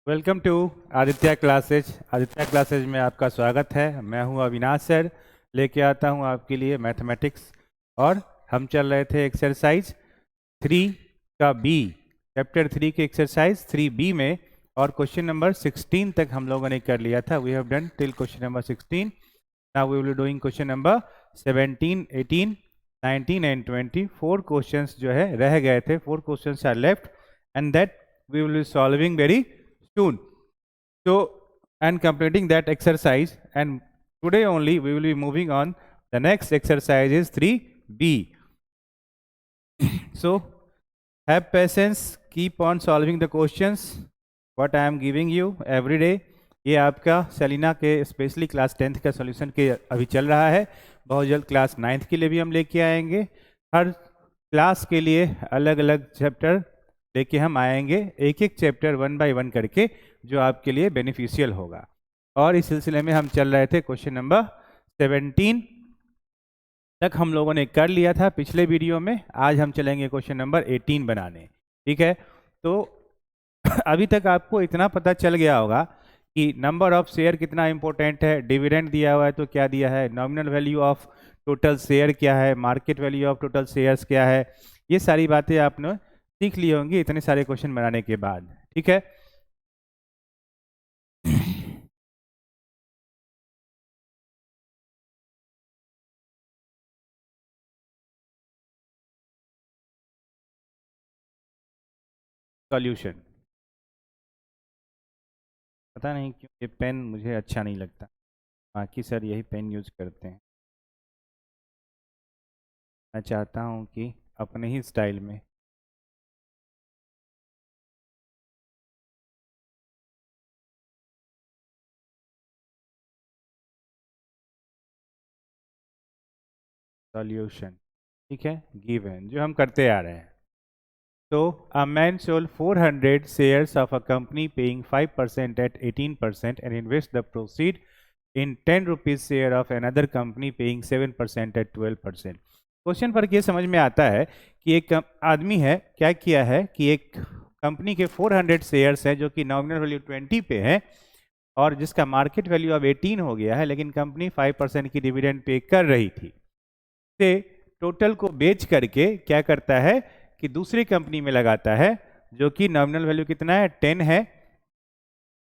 Welcome to Aditya classes. Aditya classes में आपका स्वागत है। मैं हूं अविनाश सर, लेके आता हूं आपके लिए मैथमेटिक्स। और हम चल रहे थे एक्सरसाइज 3 का बी, चैप्टर 3 के एक्सरसाइज 3B में, और क्वेश्चन नंबर 16 तक हम लोगों ने कर लिया था। We have done till question number 16। Now we will be doing question number 17, 18, 19 and 20। 4 questions जो है रह गए थे, 4 questions are left and that we will be solving very soon. So, and completing that exercise, and today only we will be moving on. The next exercise is 3B. So, have patience, keep on solving the questions what I am giving you every day. ये आपका Selina के specially class 10th का solution के अभी चल रहा है। बहुत जल्द क्लास 9th के लिए भी हम लेके आएंगे। हर क्लास के लिए अलग अलग चैप्टर लेके हम आएंगे, एक एक चैप्टर 1 बाय 1 करके, जो आपके लिए बेनिफिशियल होगा। और इस सिलसिले में हम चल रहे थे क्वेश्चन नंबर 17 तक हम लोगों ने कर लिया था पिछले वीडियो में। आज हम चलेंगे क्वेश्चन नंबर 18 बनाने। ठीक है, तो अभी तक आपको इतना पता चल गया होगा कि नंबर ऑफ शेयर कितना इंपॉर्टेंट है, डिविडेंड दिया हुआ है तो क्या दिया है, nominal value of total share क्या है, market value of total shares क्या है। ये सारी बातें आपने सीख ली होंगी इतने सारे क्वेश्चन बनाने के बाद। ठीक है, सॉल्यूशन। पता नहीं क्यों ये पेन मुझे अच्छा नहीं लगता, बाकी सर यही पेन यूज करते हैं। मैं चाहता हूँ कि अपने ही स्टाइल में। सॉल्यूशन, ठीक है, गिवन जो हम करते आ रहे हैं। तो a man sold 400 shares of a company paying 5% at 18% and invest the proceed in 10 rupees share of another company paying 7% at 12%। Question पर ये समझ में आता है कि एक आदमी है, क्या किया है कि एक कंपनी के 400 शेयर्स है जो कि नॉमिनल वैल्यू 20 पे है और जिसका मार्केट वैल्यू अब 18 हो गया है, लेकिन कंपनी 5% की डिविडेंड पे कर रही थी। से टोटल को बेच करके क्या करता है कि दूसरी कंपनी में लगाता है, जो कि नॉमिनल वैल्यू कितना है 10 है,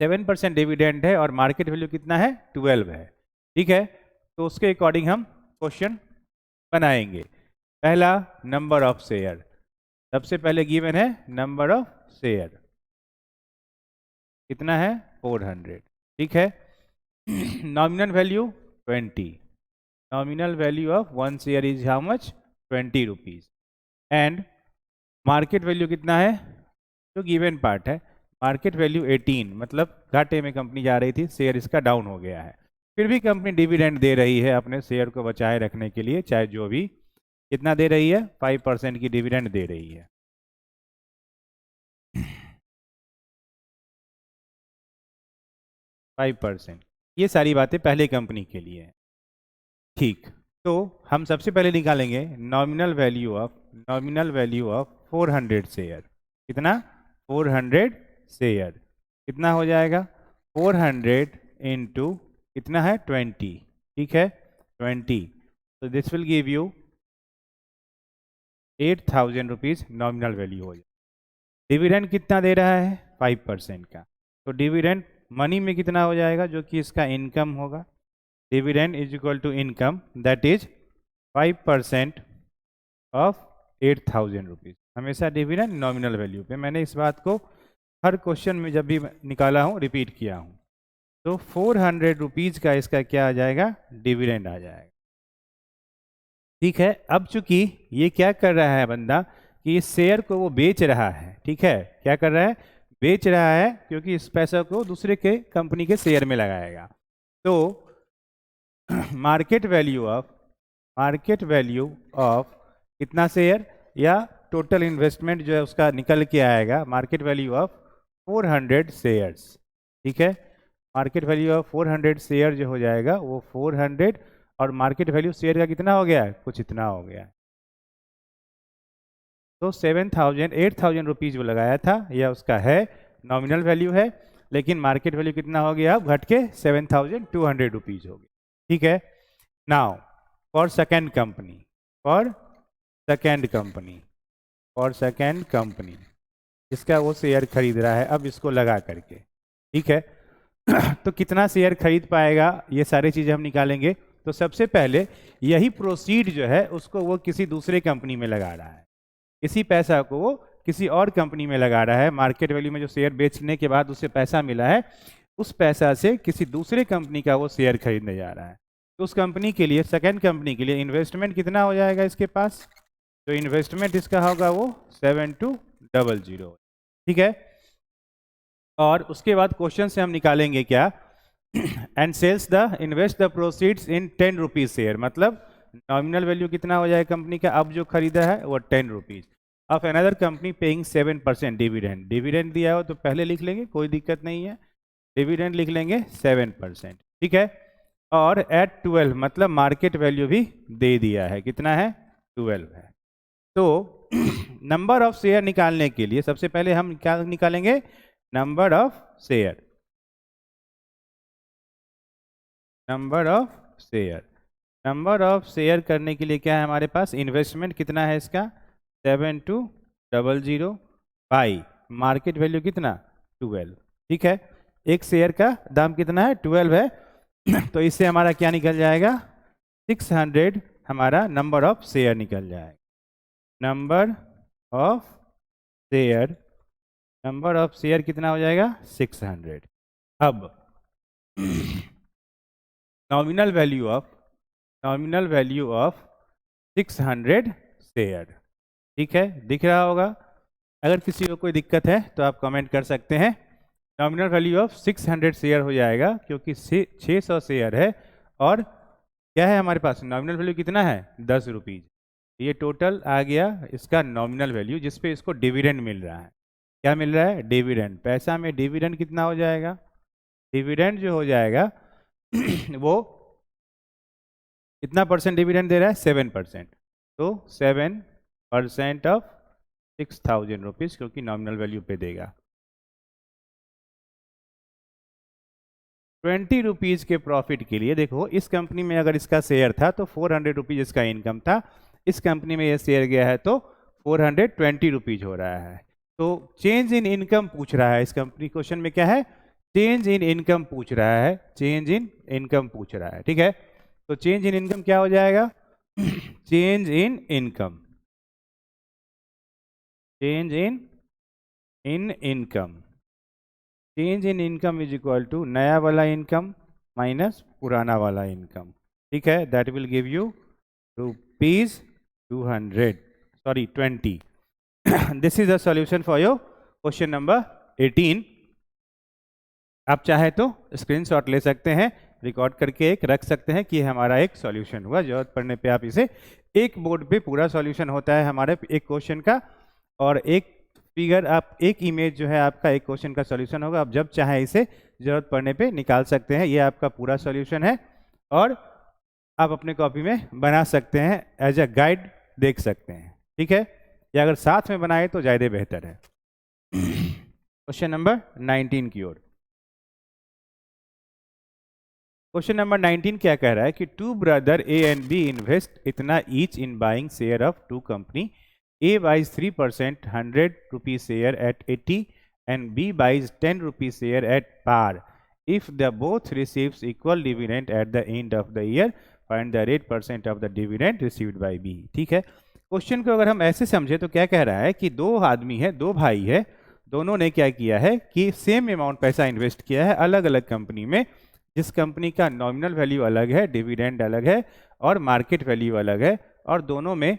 7% डिविडेंड है और मार्केट वैल्यू कितना है 12 है। ठीक है, तो उसके अकॉर्डिंग हम क्वेश्चन बनाएंगे। पहला नंबर ऑफ शेयर, सबसे पहले गिवन है नंबर ऑफ शेयर कितना है 400। ठीक है, nominal value 20, nominal value of 1 share is how much 20 rupees, and market value कितना है जो गिवन पार्ट है, मार्केट वैल्यू 18, मतलब घाटे में कंपनी जा रही थी, शेयर इसका डाउन हो गया है। फिर भी कंपनी डिविडेंड दे रही है अपने शेयर को बचाए रखने के लिए, चाहे जो भी, कितना दे रही है 5% की डिविडेंड दे रही है। फाइव परसेंट, ये सारी बातें पहले कंपनी के लिए है। ठीक, तो हम सबसे पहले निकालेंगे नॉमिनल वैल्यू ऑफ 400 शेयर। कितना 400 शेयर कितना हो जाएगा 400 इंटू कितना है 20। ठीक है 20, तो this will give you 8000 rupees nominal value हो जाए। डिविडेंड कितना दे रहा है 5% का, तो डिविडेंड मनी में कितना हो जाएगा जो कि इसका इनकम होगा। Dividend is equal to income, that is 5% of 8000 rupees. हमेशा डिविडेंड नॉमिनल वैल्यू पे। मैंने इस बात को हर क्वेश्चन में जब भी निकाला हूँ रिपीट किया हूँ। तो 400 रुपीज का इसका क्या आ जाएगा डिविडेंड आ जाएगा। ठीक है, अब चूंकि ये क्या कर रहा है बंदा कि इस शेयर को वो बेच रहा है। ठीक है, क्या कर रहा है बेच रहा है, क्योंकि इस पैसा को दूसरे के कंपनी के शेयर में लगाएगा। तो मार्केट वैल्यू ऑफ कितना शेयर या टोटल इन्वेस्टमेंट जो है उसका निकल के आएगा मार्केट वैल्यू ऑफ 400 शेयर्स। ठीक है, मार्केट वैल्यू ऑफ 400 शेयर जो हो जाएगा वो 400, और मार्केट वैल्यू शेयर का कितना हो गया है कुछ इतना हो गया है। तो 8000 रुपीज वो लगाया था, यह उसका है नॉमिनल वैल्यू है। लेकिन मार्केट वैल्यू कितना हो गया, अब घट के 7,200 रुपीज हो गया। ठीक है, now for second company, for second company, for second company जिसका वो शेयर खरीद रहा है, अब इसको लगा करके, ठीक है तो कितना शेयर खरीद पाएगा, ये सारी चीज़ें हम निकालेंगे। तो सबसे पहले यही प्रोसीड जो है उसको वो किसी दूसरे कंपनी में लगा रहा है, इसी पैसा को वो किसी और कंपनी में लगा रहा है। मार्केट वैल्यू में जो शेयर बेचने के बाद उसे पैसा मिला है, उस पैसा से किसी दूसरे कंपनी का वो शेयर खरीदने जा रहा है। तो उस कंपनी के लिए, सेकेंड कंपनी के लिए इन्वेस्टमेंट कितना हो जाएगा इसके पास, तो इन्वेस्टमेंट इसका होगा वो 7,200, ठीक है। और उसके बाद क्वेश्चन से हम निकालेंगे क्या, and sells the invest the proceeds in 10 rupees share, मतलब नॉमिनल वैल्यू कितना हो जाएगा कंपनी का, अब जो खरीदा है वो 10 rupees of another company paying 7% dividend. Dividend दिया हो तो पहले लिख लेंगे, कोई दिक्कत नहीं है, डिविडेंड लिख लेंगे 7%, ठीक है। और एट 12, मतलब मार्केट वैल्यू भी दे दिया है, कितना है 12 है। तो नंबर ऑफ शेयर निकालने के लिए सबसे पहले हम क्या निकालेंगे, number of share, number of share. Number of share करने के लिए क्या है हमारे पास, इन्वेस्टमेंट कितना है इसका 7,200 बाई मार्केट वैल्यू कितना 12, ठीक है। एक शेयर का दाम कितना है 12 है तो इससे हमारा क्या निकल जाएगा 600, हमारा नंबर ऑफ शेयर निकल जाएगा, number of share, number of share कितना हो जाएगा 600। अब nominal value of, nominal value of 600 share, ठीक है, दिख रहा होगा। अगर किसी को कोई दिक्कत है तो आप कमेंट कर सकते हैं। नॉमिनल वैल्यू ऑफ 600 शेयर हो जाएगा क्योंकि 600 शेयर है, और क्या है हमारे पास नॉमिनल वैल्यू कितना है 10 रुपीज। ये टोटल आ गया इसका नॉमिनल वैल्यू, जिसपे इसको डिविडेंड मिल रहा है। क्या मिल रहा है, डिविडेंड। पैसा में डिविडेंड कितना हो जाएगा, डिविडेंड जो हो जाएगा वो कितना परसेंट डिविडेंड दे रहा है 7%, तो 7% ऑफ 6,000 रुपीज, क्योंकि नॉमिनल वैल्यू पे देगा। 20 रुपीज के प्रॉफिट के लिए देखो, इस कंपनी में अगर इसका शेयर था तो 400 रुपीज इसका इनकम था, इस कंपनी में ये शेयर गया है तो 420 रुपीज हो रहा है। तो चेंज इन इनकम पूछ रहा है इस कंपनी, क्वेश्चन में क्या है चेंज इन इनकम पूछ रहा है, चेंज इन इनकम पूछ रहा है, ठीक है। तो चेंज इन इनकम क्या हो जाएगा change in income, change in income, change in income is equal to नया वाला इनकम माइनस पुराना वाला इनकम, ठीक है। That will give you rupees 200, sorry 20। This is the solution for your question number 18। आप चाहे तो स्क्रीनशॉट ले सकते हैं, रिकॉर्ड करके एक रख सकते हैं कि हमारा एक सॉल्यूशन हुआ। जरूरत पड़ने पे आप इसे, एक बोर्ड पे पूरा सॉल्यूशन होता है हमारे एक क्वेश्चन का, और एक फिगर, आप एक इमेज जो है आपका एक क्वेश्चन का सॉल्यूशन होगा। आप जब चाहे इसे जरूरत पड़ने पे निकाल सकते हैं। ये आपका पूरा सॉल्यूशन है, और आप अपने कॉपी में बना सकते हैं, एज अ गाइड देख सकते हैं, ठीक है। या अगर साथ में बनाए तो ज़्यादा बेहतर है। क्वेश्चन नंबर 19 की ओर। क्वेश्चन नंबर 19 क्या कह रहा है कि two brother A and B invest इतना each in buying share of two company. A buys 3% 100 rupees share at 80 and B buys 10 rupees share at par. If the both receives equal dividend at the end of the year, find the rate % of the dividend received by B. ठीक है, question को अगर हम ऐसे समझे तो क्या कह रहा है कि दो आदमी है, दो भाई है, दोनों ने क्या किया है कि सेम अमाउंट पैसा इन्वेस्ट किया है अलग अलग कंपनी में, जिस कंपनी का नॉमिनल वैल्यू अलग है, डिविडेंड अलग है और मार्केट वैल्यू अलग है, और दोनों में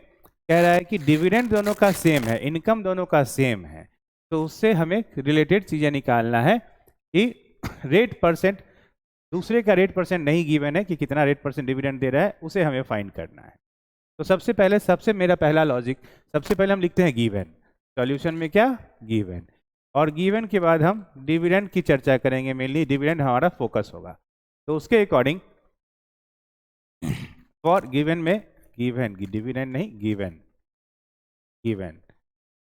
कह रहा है कि डिविडेंड दोनों का सेम है, इनकम दोनों का सेम है। तो उससे हमें रिलेटेड चीज़ें निकालना है कि रेट %, दूसरे का रेट % नहीं गिवन है कि कितना रेट % डिविडेंड दे रहा है, उसे हमें फाइंड करना है। तो सबसे पहले, सबसे मेरा पहला लॉजिक, सबसे पहले हम लिखते हैं गिवन, सॉल्यूशन में क्या गिवन, और गिवन के बाद हम डिविडेंड की चर्चा करेंगे, मेनली डिविडेंड हमारा फोकस होगा। तो उसके अकॉर्डिंग फॉर गिवन में, गिवन की डिविडेंड नहीं, given, given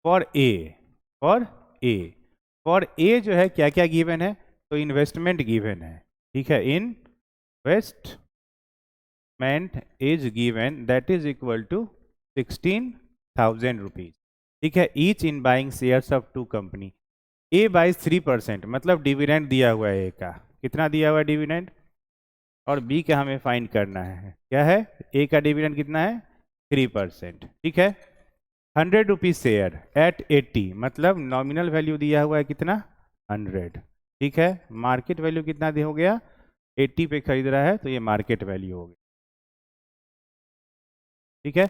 for a, for a, for a जो है क्या क्या गिवन है, तो इन्वेस्टमेंट गिवन है, ठीक है, investment is given that is equal to 16,000 rupees, ठीक है, each in buying shares of two company. A buys 3%, मतलब डिविडेंड दिया हुआ है ए का, कितना दिया हुआ है डिविडेंड, और बी का हमें फाइंड करना है, क्या है, ए का डिविडेंड कितना है 3%, ठीक है। 100 रुपीज शेयर एट 80, मतलब नॉमिनल वैल्यू दिया हुआ है कितना 100, ठीक है, मार्केट वैल्यू कितना हो गया 80 पे खरीद रहा है तो ये मार्केट वैल्यू हो गई, ठीक है।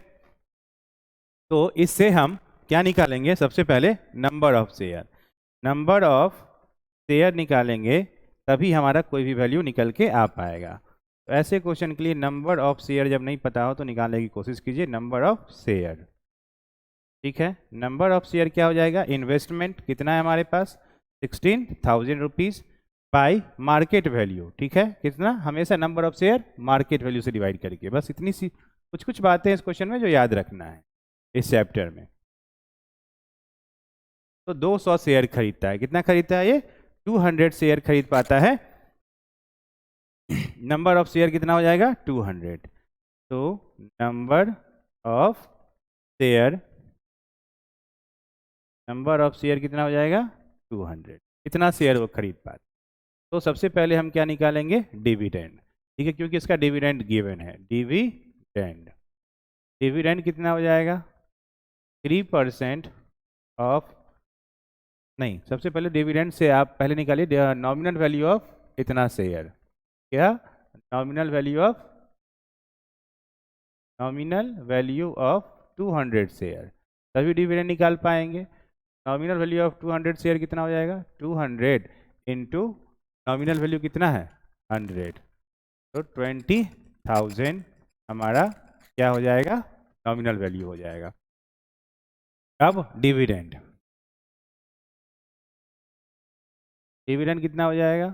तो इससे हम क्या निकालेंगे, सबसे पहले number of share, number of share निकालेंगे तभी हमारा कोई भी वैल्यू निकल के आ पाएगा। तो ऐसे क्वेश्चन के लिए नंबर ऑफ शेयर जब नहीं पता हो तो निकालने की कोशिश कीजिए नंबर ऑफ शेयर, ठीक है। नंबर ऑफ शेयर क्या हो जाएगा, इन्वेस्टमेंट कितना है हमारे पास 16,000 रुपीज बाई मार्केट वैल्यू, ठीक है, कितना, हमेशा number of share market value से डिवाइड करके, बस इतनी सी कुछ बातें इस क्वेश्चन में जो याद रखना है इस चैप्टर में। तो 200 शेयर खरीदता है, कितना खरीदता है ये 200 शेयर खरीद पाता है, नंबर ऑफ शेयर कितना हो जाएगा 200, तो number of share, number of share कितना हो जाएगा 200, कितना शेयर वो खरीद पाता। तो सबसे पहले हम क्या निकालेंगे डिविडेंड, ठीक है, क्योंकि इसका डिविडेंड गिवन है, डिविडेंड, डिविडेंड कितना हो जाएगा 3% ऑफ, नहीं, सबसे पहले डिविडेंड से आप पहले निकालिए नॉमिनल वैल्यू ऑफ इतना शेयर, क्या, नॉमिनल वैल्यू ऑफ 200 शेयर, तभी डिविडेंड निकाल पाएंगे। नॉमिनल वैल्यू ऑफ 200 शेयर कितना हो जाएगा 200 इंटू नॉमिनल वैल्यू कितना है 100, तो 20,000 हमारा क्या हो जाएगा नॉमिनल वैल्यू हो जाएगा। अब डिविडेंड, डिविडेंड कितना हो जाएगा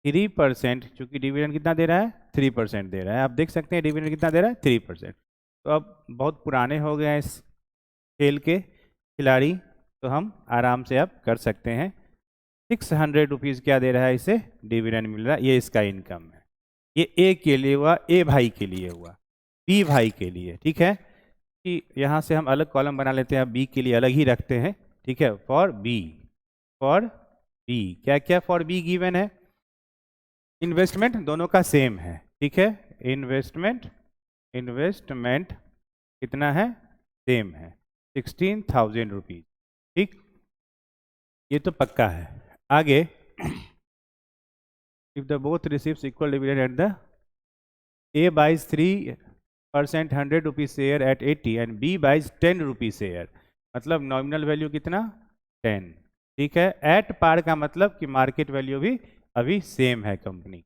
3%, चूंकि डिविडेंड कितना दे रहा है 3% दे रहा है, आप देख सकते हैं डिविडेंड कितना दे रहा है 3%। तो अब बहुत पुराने हो गए हैं इस खेल के खिलाड़ी, तो हम आराम से अब कर सकते हैं। 600 रुपीज़ क्या दे रहा है इसे डिविडेंड मिल रहा है, ये इसका इनकम है, ये ए के लिए हुआ, ए भाई के लिए हुआ, बी भाई के लिए, ठीक है, कि यहाँ से हम अलग कॉलम बना लेते हैं, बी के लिए अलग ही रखते हैं, ठीक है, फॉर बी क्या क्या फॉर बी गिवन है, इन्वेस्टमेंट दोनों का सेम है, ठीक है, इन्वेस्टमेंट कितना है सेम है 16,000 रुपीज, ठीक, ये तो पक्का है। आगे if the both receives equal dividend at the A buys 3% 100 rupees share at 80 and B buys 10 rupees share, मतलब नॉमिनल वैल्यू कितना 10, ठीक है, एट पार का मतलब कि मार्केट वैल्यू भी अभी सेम है कंपनी,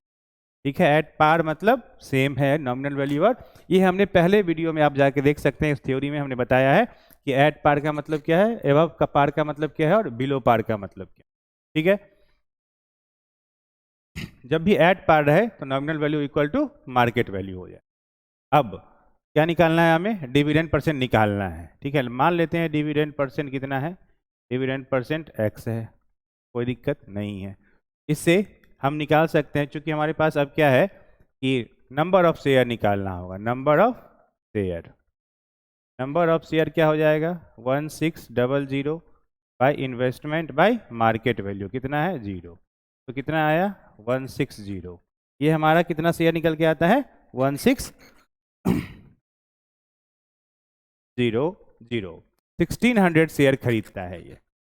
ठीक है, एट पार मतलब सेम है नॉमिनल वैल्यू, और ये हमने पहले वीडियो में आप जाके देख सकते हैं, इस थ्योरी में हमने बताया है कि एट पार का मतलब क्या है, एबव का पार का मतलब क्या है, और बिलो पार का मतलब क्या है, ठीक है। जब भी एट पार रहे तो nominal value equal to market value हो जाए। अब क्या निकालना है हमें, डिविडेंड परसेंट निकालना है, ठीक है, मान लेते हैं डिविडेंड परसेंट कितना है, डिविडेंड परसेंट x है, कोई दिक्कत नहीं है, इससे हम निकाल सकते हैं, चूंकि हमारे पास अब क्या है कि नंबर ऑफ शेयर निकालना होगा, नंबर ऑफ शेयर क्या हो जाएगा 1600 by investment by market value कितना है 0, तो कितना आया 160, ये हमारा कितना शेयर निकल के आता है 1600, 1600 शेयर खरीदता है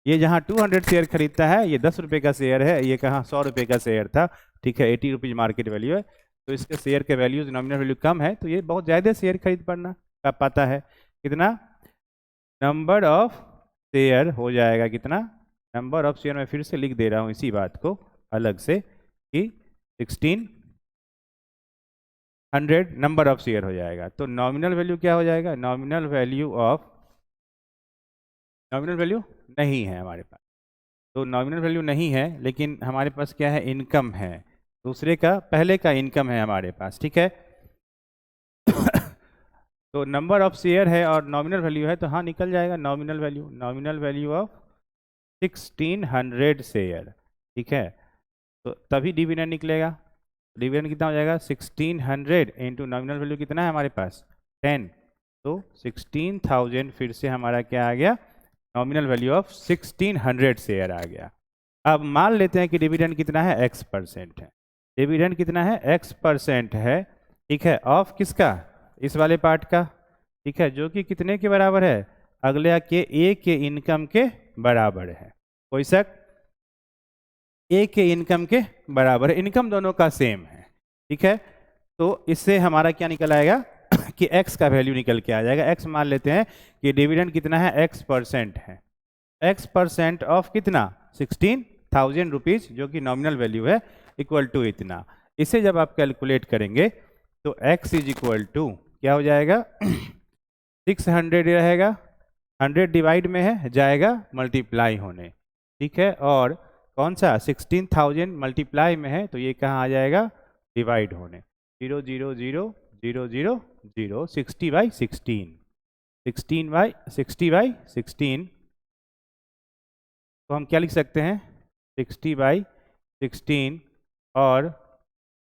ये जहाँ 200 शेयर खरीदता है ये 10 रुपये का शेयर है, ये कहाँ 100 रुपये का शेयर था, ठीक है, 80 रुपीज़ मार्केट वैल्यू है, तो इसके शेयर के वैल्यूज नॉमिनल वैल्यू कम है, तो ये बहुत ज़्यादा शेयर खरीद पाता है, कितना नंबर ऑफ शेयर हो जाएगा, कितना नंबर ऑफ शेयर, मैं फिर से लिख दे रहा हूँ इसी बात को अलग से कि 1600 नंबर ऑफ शेयर हो जाएगा, तो नॉमिनल वैल्यू क्या हो जाएगा, नॉमिनल वैल्यू नहीं है हमारे पास, तो नॉमिनल वैल्यू नहीं है, लेकिन हमारे पास क्या है इनकम है, दूसरे का पहले का इनकम है हमारे पास, ठीक है। तो नंबर ऑफ शेयर है और नॉमिनल वैल्यू है, तो हाँ निकल जाएगा नॉमिनल वैल्यू ऑफ 1600 शेयर, ठीक है, तो तभी डिविडेंड निकलेगा। डिविडेंड कितना हो जाएगा 1600 इंटू नॉमिनल वैल्यू कितना है हमारे पास 10, तो 16,000 फिर से हमारा क्या आ गया, नॉमिनल वैल्यू ऑफ 1600 शेयर आ गया। अब मान लेते हैं कि डिविडेंड कितना है x% है, डिविडेंड कितना है x% है, ठीक है, ऑफ किसका, इस वाले पार्ट का, ठीक है, जो कि कितने के बराबर है, अगले के ए के इनकम के बराबर है। कोई शक, ए के इनकम के बराबर है, इनकम दोनों का सेम है, ठीक है। तो इससे हमारा क्या निकल आएगा कि x का वैल्यू निकल के आ जाएगा। x मान लेते हैं कि डिविडेंड कितना है x% है, x% ऑफ कितना 16,000 रुपीज जो कि नॉमिनल वैल्यू है, इक्वल टू इतना। इसे जब आप कैलकुलेट करेंगे तो x इज इक्वल टू क्या हो जाएगा 600 रहेगा, 100 डिवाइड में है, जाएगा मल्टीप्लाई होने, ठीक है, और कौन सा 16,000 मल्टीप्लाई में है तो ये कहाँ आ जाएगा डिवाइड होने, 0 0 0 0 0 0 60/16, 60/16, तो हम क्या लिख सकते हैं 60/16 और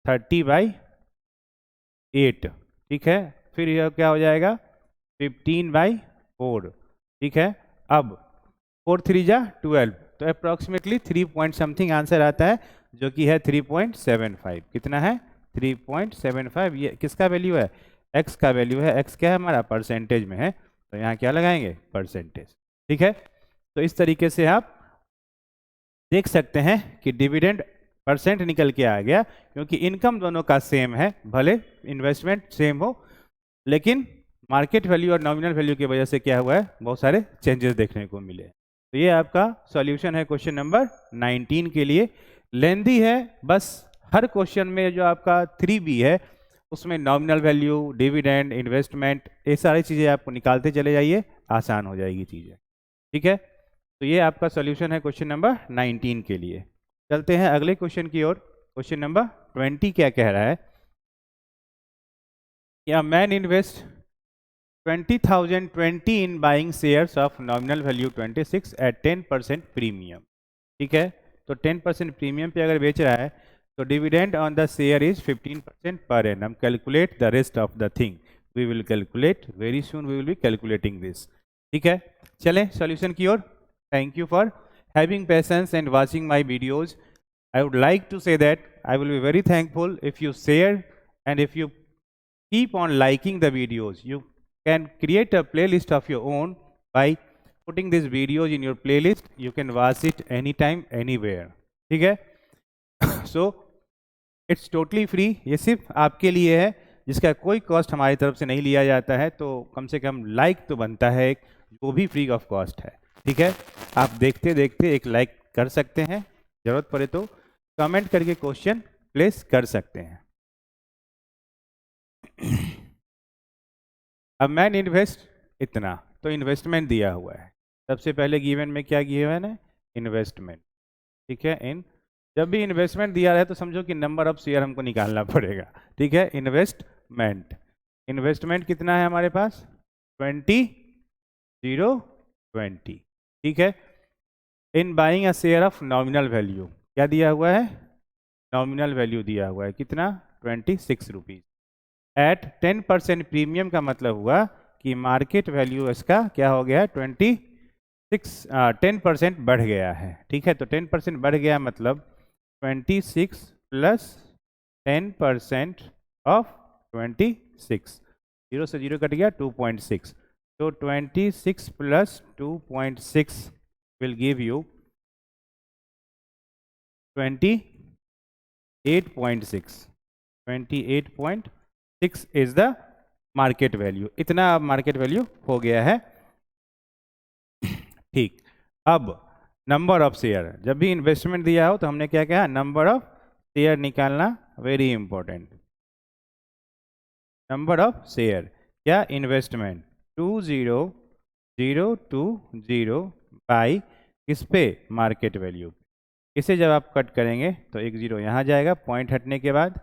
30/8, ठीक है। फिर यह क्या हो जाएगा 15/4, ठीक है। अब 4 3 जा 12, तो अप्रॉक्सीमेटली 3 पॉइंट समथिंग आंसर आता है जो कि है 3.75। कितना है 3.75। ये किसका वैल्यू है, x का वैल्यू है, x क्या है हमारा परसेंटेज में है, तो यहाँ क्या लगाएंगे परसेंटेज, ठीक है। तो इस तरीके से आप देख सकते हैं कि डिविडेंड परसेंट निकल के आ गया, क्योंकि इनकम दोनों का सेम है, भले इन्वेस्टमेंट सेम हो, लेकिन मार्केट वैल्यू और नॉमिनल वैल्यू की वजह से क्या हुआ है, बहुत सारे चेंजेस देखने को मिले। तो ये आपका सॉल्यूशन है क्वेश्चन नंबर 19 के लिए। लेंदी है, बस हर क्वेश्चन में जो आपका 3B है उसमें नॉमिनल वैल्यू, डिविडेंड, इन्वेस्टमेंट, ये सारी चीज़ें आपको निकालते चले जाइए, आसान हो जाएगी चीज़ें, ठीक है। तो ये आपका सॉल्यूशन है क्वेश्चन नंबर 19 के लिए। चलते हैं अगले क्वेश्चन की ओर। क्वेश्चन नंबर 20 क्या कह रहा है, A man invests 20,020 in buying shares of nominal value 26 at 10% premium, ठीक है। तो 10% प्रीमियम पे अगर बेच रहा है तो dividend on the share is 15% per annum. Calculate the rest of the thing, we will calculate very soon, we will be calculating this, ठीक है। चलें सॉल्यूशन की ओर। Thank you for having patience and watching my videos. I would like to say that I will be very thankful if you share and if you keep on liking the videos. You can create a playlist of your own by putting these videos in your playlist. You can watch it anytime, anywhere. ठीक है? So it's totally free. ये सिर्फ आपके लिए है, जिसका कोई cost हमारी तरफ से नहीं लिया जाता है, तो कम से कम लाइक तो बनता है एक, वो भी फ्री ऑफ कॉस्ट है, ठीक है। आप देखते देखते एक लाइक कर सकते हैं, जरूरत पड़े तो कमेंट करके क्वेश्चन प्लेस कर सकते हैं। अब मैन इन्वेस्ट इतना, तो इन्वेस्टमेंट दिया हुआ है, सबसे पहले गिवन में क्या गिवन है इन्वेस्टमेंट, ठीक है। जब भी इन्वेस्टमेंट दिया है तो समझो कि नंबर ऑफ शेयर हमको निकालना पड़ेगा, ठीक है। इन्वेस्टमेंट कितना है हमारे पास 20 0 20, ठीक है। In buying a share of nominal value क्या दिया हुआ है, नॉमिनल वैल्यू दिया हुआ है कितना 26 रुपीज एट 10% प्रीमियम, का मतलब हुआ कि मार्केट वैल्यू इसका क्या हो गया 10% बढ़ गया है, ठीक है। तो 10% बढ़ गया मतलब 26 प्लस 10% ऑफ 26, 0 से 0 कट गया 2.6, तो 26 plus 2.6 will give you 28.6, 28.6 is the market value. इतना अब मार्केट वैल्यू हो गया है, ठीक। अब नंबर ऑफ शेयर, जब भी इन्वेस्टमेंट दिया हो तो हमने क्या कहा नंबर ऑफ शेयर निकालना, very important. Number of share क्या इन्वेस्टमेंट 20,020 बाई किस पे मार्केट वैल्यू। इसे जब आप कट करेंगे तो एक जीरो यहाँ जाएगा पॉइंट हटने के बाद,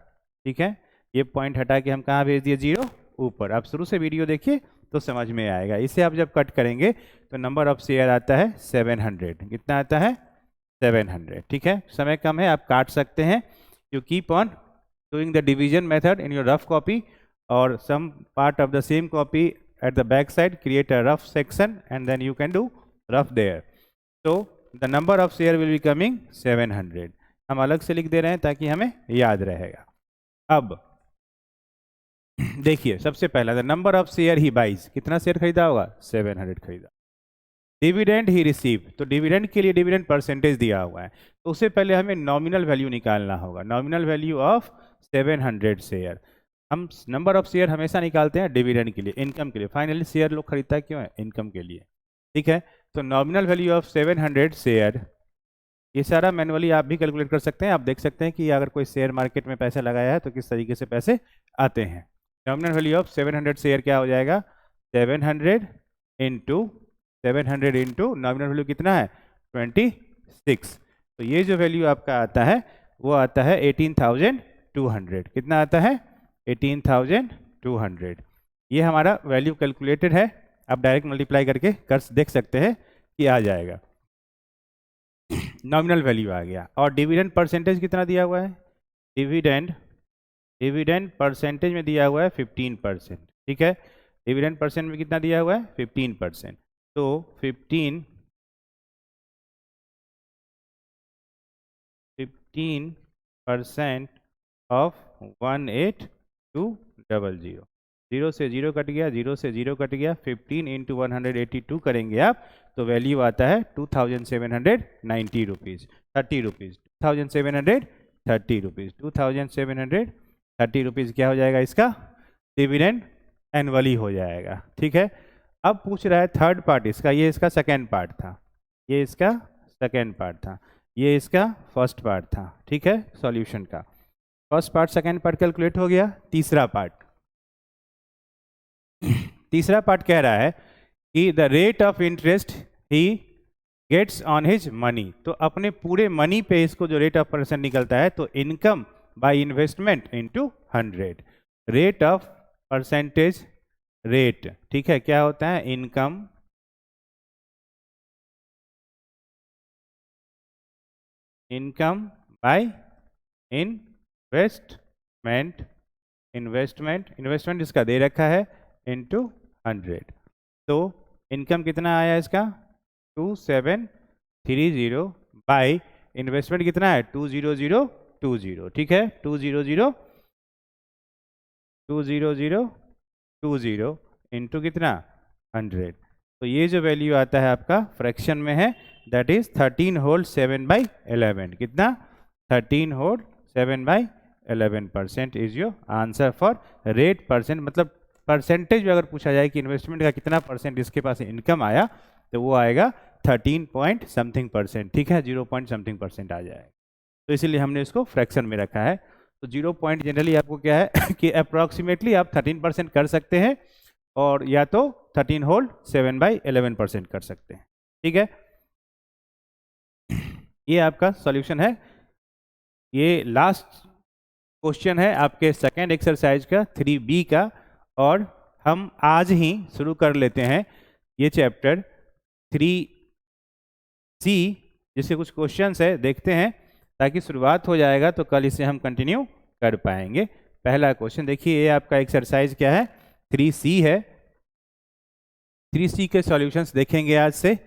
ठीक है। ये पॉइंट हटा के हम कहाँ भेज दिए जीरो ऊपर। आप शुरू से वीडियो देखिए तो समझ में आएगा। इसे आप जब कट करेंगे तो नंबर ऑफ शेयर आता है 700, कितना आता है 700। ठीक है, समय कम है, आप काट सकते हैं। You keep on doing the division method in your rough copy, और some part of the same copy at the back side create a rough section and then you can do rough there. So the number of share will be coming 700. हम अलग से लिख दे रहे हैं ताकि हमें याद रहेगा। अब देखिए, सबसे पहला the number of share he buys, कितना शेयर खरीदा होगा? 700 खरीदा। डिविडेंड ही रिसीव, तो डिविडेंड के लिए डिविडेंड परसेंटेज दिया हुआ है, तो उससे पहले हमें नॉमिनल वैल्यू निकालना होगा। Nominal value of 700 share. हम नंबर ऑफ शेयर हमेशा निकालते हैं डिविडेंड के लिए, इनकम के लिए। फाइनली शेयर लोग खरीदता है क्यों है? इनकम के लिए। ठीक है, तो नॉमिनल वैल्यू ऑफ 700 शेयर, ये सारा मैनुअली आप भी कैलकुलेट कर सकते हैं। आप देख सकते हैं कि अगर कोई शेयर मार्केट में पैसा लगाया है तो किस तरीके से पैसे आते हैं। नॉमिनल वैल्यू ऑफ 700 शेयर क्या हो जाएगा? 700 इंटू 700 इंटू नॉमिनल वैल्यू कितना है? 26। तो ये जो वैल्यू आपका आता है वो आता है 18,200। कितना आता है? 18,200। ये हमारा वैल्यू कैलकुलेटेड है, आप डायरेक्ट मल्टीप्लाई करके देख सकते हैं कि आ जाएगा। नॉमिनल वैल्यू आ गया। और डिविडेंड परसेंटेज कितना दिया हुआ है? डिविडेंड परसेंटेज में दिया हुआ है 15%। ठीक है, डिविडेंड परसेंट में कितना दिया हुआ है? 15%। तो 15% ऑफ 18,200। 0 से 0 कट गया, 0 से 0 कट गया, 15 इंटू 182 करेंगे आप तो वैल्यू आता है 2,790 रुपीज़, 30 रुपीज़। 2,730 रुपीज़, 2,730 रुपीज़ क्या हो जाएगा इसका? डिविडेंड एनुअली हो जाएगा। ठीक है, अब पूछ रहा है थर्ड पार्ट इसका, ये इसका सेकेंड पार्ट था, ये इसका सेकेंड पार्ट था, ये इसका फर्स्ट पार्ट था। ठीक है, सॉल्यूशन का first part second part calculate हो गया। तीसरा पार्ट कह रहा है कि the rate of interest he gets on his money, तो अपने पूरे मनी पे इसको जो रेट ऑफ परसेंट निकलता है, तो income by investment into 100। Rate of percentage rate, ठीक है, क्या होता है? इनकम बाय इन्वेस्टमेंट इसका दे रखा है इनटू 100। तो इनकम कितना आया इसका? 2730 बाय इन्वेस्टमेंट कितना है? 20020। ठीक है, 20020 इंटू कितना? 100। तो ये जो वैल्यू आता है आपका फ्रैक्शन में है, दैट इज 13 होल 7/11। कितना? 13 whole 7/11% is your answer for rate percent. मतलब परसेंटेज अगर पूछा जाए कि इन्वेस्टमेंट का कितना परसेंट इसके पास इनकम आया, तो वो आएगा 13 पॉइंट समथिंग परसेंट। ठीक है, 0 पॉइंट समथिंग परसेंट आ जाएगा, तो इसीलिए हमने इसको फ्रैक्शन में रखा है। तो 0 पॉइंट जनरली आपको क्या है कि अप्रॉक्सीमेटली आप 13% कर सकते हैं, और या तो 13 होल 7/11% कर सकते हैं। ठीक है, ये आपका सॉल्यूशन है। ये लास्ट क्वेश्चन है आपके सेकेंड एक्सरसाइज का 3B का, और हम आज ही शुरू कर लेते हैं ये चैप्टर 3C, जिसके कुछ क्वेश्चंस है, देखते हैं, ताकि शुरुआत हो जाएगा तो कल इसे हम कंटिन्यू कर पाएंगे। पहला क्वेश्चन देखिए, ये आपका एक्सरसाइज क्या है? 3C है। 3C के सॉल्यूशंस देखेंगे आज से,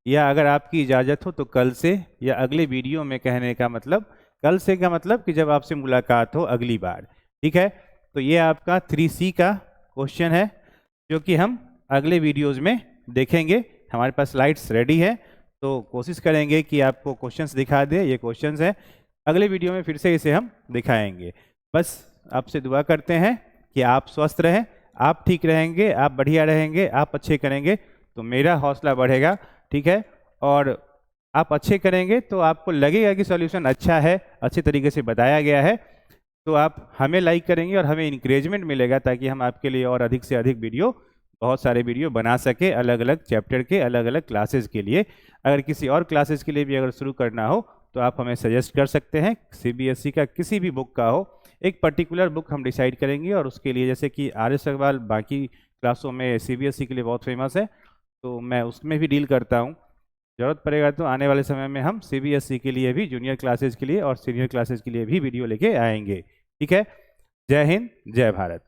या अगर आपकी इजाज़त हो तो कल से, या अगले वीडियो में। कहने का मतलब कल से का मतलब कि जब आपसे मुलाकात हो अगली बार। ठीक है, तो ये आपका 3C का क्वेश्चन है, जो कि हम अगले वीडियोज़ में देखेंगे। हमारे पास स्लाइड्स रेडी है, तो कोशिश करेंगे कि आपको क्वेश्चंस दिखा दे। ये क्वेश्चंस हैं, अगले वीडियो में फिर से इसे हम दिखाएंगे। बस आपसे दुआ करते हैं कि आप स्वस्थ रहें, आप ठीक रहेंगे, आप बढ़िया रहेंगे, आप अच्छे करेंगे तो मेरा हौसला बढ़ेगा। ठीक है, और आप अच्छे करेंगे तो आपको लगेगा कि सॉल्यूशन अच्छा है, अच्छे तरीके से बताया गया है, तो आप हमें लाइक करेंगे और हमें इंकरेजमेंट मिलेगा, ताकि हम आपके लिए और अधिक से अधिक वीडियो, बहुत सारे वीडियो बना सके अलग अलग चैप्टर के, अलग अलग क्लासेस के लिए। अगर किसी और क्लासेस के लिए भी अगर शुरू करना हो तो आप हमें सजेस्ट कर सकते हैं। CBSE का किसी भी बुक का हो, एक पर्टिकुलर बुक हम डिसाइड करेंगे, और उसके लिए जैसे कि RS अग्रवाल बाकी क्लासों में CBSE के लिए बहुत फेमस है, तो मैं उसमें भी डील करता हूँ। ज़रूरत पड़ेगा तो आने वाले समय में हम CBSE के लिए भी, जूनियर क्लासेज के लिए और सीनियर क्लासेज के लिए भी वीडियो लेके आएंगे। ठीक है, जय हिंद, जय भारत।